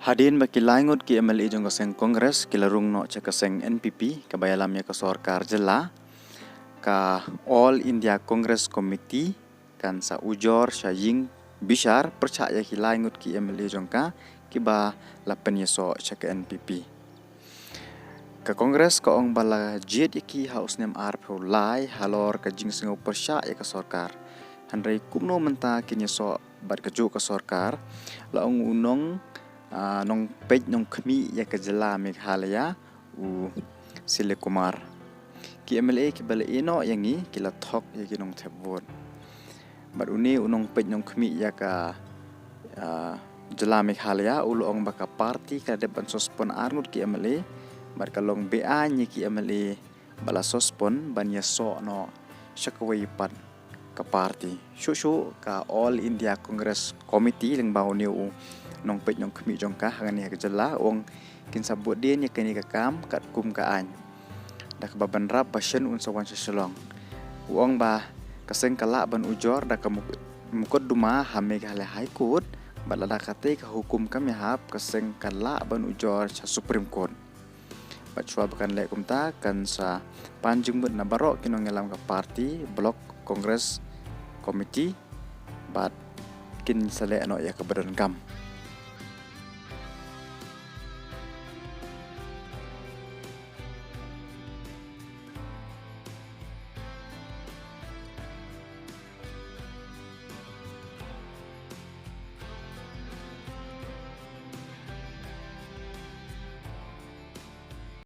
Hadin baki langut ki MLA jong kaseng Kongres kilarung no cha kaseng NPP kabayalam ya ka Sorkar jela ka All India Congress Committee kan sa ujor sa ying bishar percaya ki langut ki MLA jong ka kiba lapen yeso cha ka NPP ka Kongres ka ong bala jet ki haus nem arp lai halor ka jing singo percaya ka Sorkar handrai kumno menta kin yeso bad ka jo ka Sorkar la ong unong nong pej nong kami ya kejela Meghalaya u Sile Kumar ki MLA ki bala ino yangi kila thok ya ki nong thebon bar uni unong pej nong kami ya ka jela Meghalaya ulo ong baka party ka depan sospon arnut ki MLA bar kalong BA nya ki MLA bala sospon ban ya so no syakawai pat ka party shu ka All India Congress Committee leng bau ni u nong pej nong kami jong ka hangani ka jela ong kin sabut din ya kani ka kam kat kum ka an dak baban rap pasien un sawan seselong uong ba kaseng kala ban ujor dak mukot duma hame ka High Court balada kate ka hukum kami hap kaseng kala ban ujor sa Supreme Court bacua bakan le kumta kan sa panjung bet na barok kinong ngelam ka party Block Congress Committee bat kin sale no ya ka badan kam